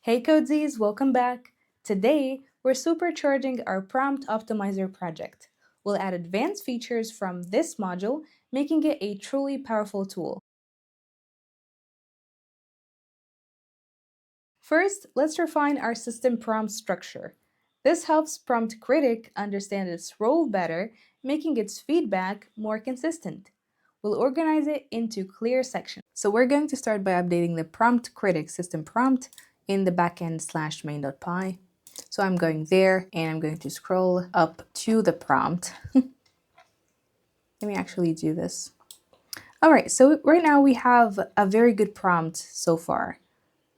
Hey Codzzys, welcome back. Today, we're supercharging our prompt optimizer project. We'll add advanced features from this module, making it a truly powerful tool. First, let's refine our system prompt structure. This helps Prompt Critic understand its role better, making its feedback more consistent. We'll organize it into clear sections. So we're going to start by updating the Prompt Critic system prompt in the backend/main.py. So I'm going there and I'm going to scroll up to the prompt. Let me actually do this. All right, so right now we have a very good prompt so far.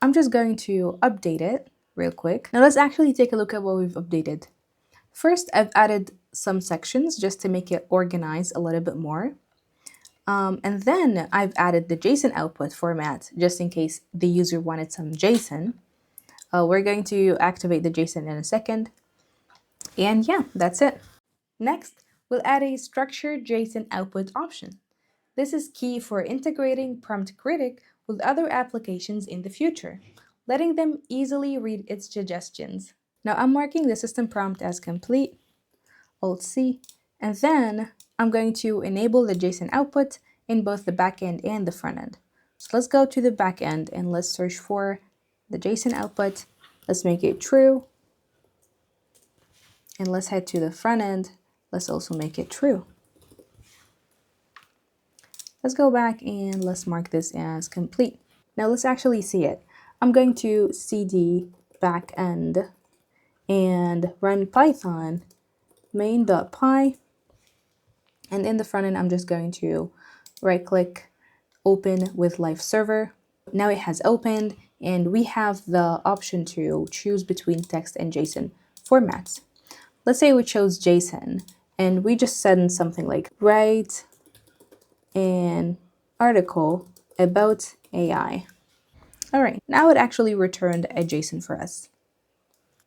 I'm just going to update it real quick. Now let's actually take a look at what we've updated. First, I've added some sections just to make it organized a little bit more. And then I've added the JSON output format just in case the user wanted some JSON. We're going to activate the JSON in a second. And yeah, that's it. Next, we'll add a structured JSON output option. This is key for integrating Prompt Critic with other applications in the future, letting them easily read its suggestions. Now I'm marking the system prompt as complete, Alt-C, and then I'm going to enable the JSON output in both the backend and the front end. So let's go to the backend and let's search for the JSON output. Let's make it true. And let's head to the front end. Let's also make it true. Let's go back and let's mark this as complete. Now let's actually see it. I'm going to cd backend and run Python main.py. And in the front end, I'm just going to right click, open with live server. Now it has opened and we have the option to choose between text and JSON formats. Let's say we chose JSON and we just send something like write an article about AI. All right, now it actually returned a JSON for us.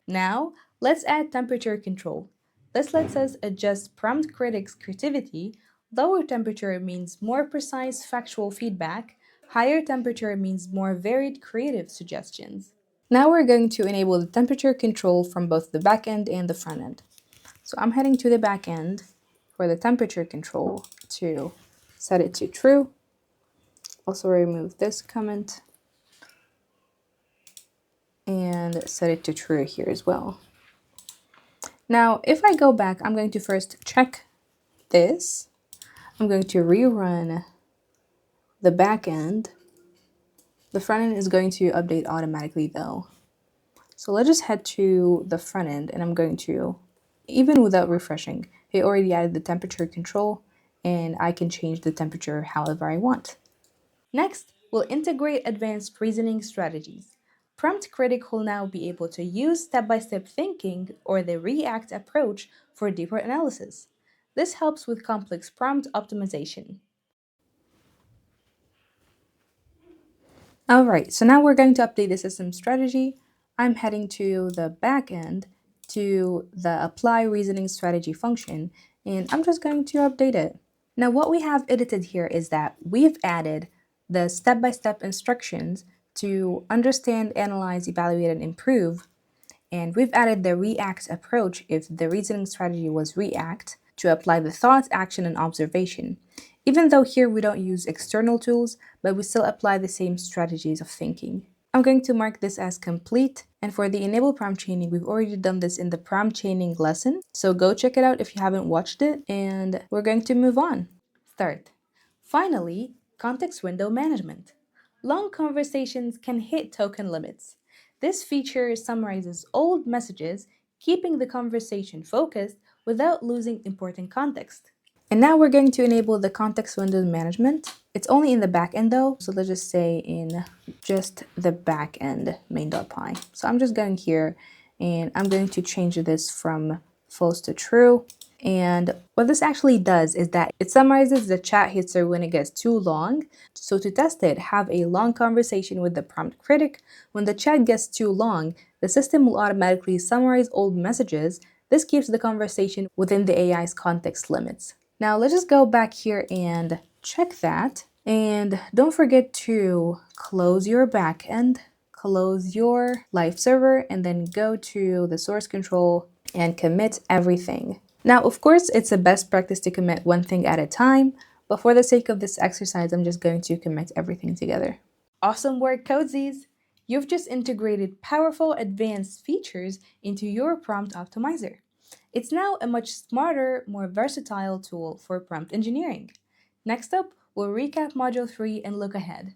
Now let's add temperature control. This lets us adjust Prompt Critic's creativity. Lower temperature means more precise factual feedback. Higher temperature means more varied creative suggestions. Now we're going to enable the temperature control from both the backend and the front end. So I'm heading to the backend for the temperature control to set it to true. Also remove this comment and set it to true here as well. Now, if I go back, I'm going to first check this. I'm going to rerun the backend. The front end is going to update automatically though. So let's just head to the front end and I'm going to, even without refreshing, it already added the temperature control and I can change the temperature however I want. Next, we'll integrate advanced reasoning strategies. Prompt Critic will now be able to use step-by-step thinking or the REACT approach for deeper analysis. This helps with complex prompt optimization. All right, so now we're going to update the system strategy. I'm heading to the backend to the apply reasoning strategy function, and I'm just going to update it. Now what we have edited here is that we've added the step-by-step instructions to understand, analyze, evaluate, and improve. And we've added the REACT approach if the reasoning strategy was REACT to apply the thought, action, and observation. Even though here we don't use external tools, but we still apply the same strategies of thinking. I'm going to mark this as complete. And for the enable prompt chaining, we've already done this in the prompt chaining lesson. So go check it out if you haven't watched it. And we're going to move on. Start. Finally, context window management. Long conversations can hit token limits. This feature summarizes old messages, keeping the conversation focused without losing important context. And now we're going to enable the context window management. It's only in the backend though, so let's just say in just the backend main.py. So I'm just going here and I'm going to change this from false to true. And what this actually does is that it summarizes the chat history when it gets too long. So to test it, have a long conversation with the prompt critic. When the chat gets too long, the system will automatically summarize old messages. This keeps the conversation within the AI's context limits. Now let's just go back here and check that. And don't forget to close your backend, close your live server, and then go to the source control and commit everything. Now, of course, it's a best practice to commit one thing at a time, but for the sake of this exercise, I'm just going to commit everything together. Awesome work, Codzzys! You've just integrated powerful advanced features into your prompt optimizer. It's now a much smarter, more versatile tool for prompt engineering. Next up, we'll recap Module 3 and look ahead.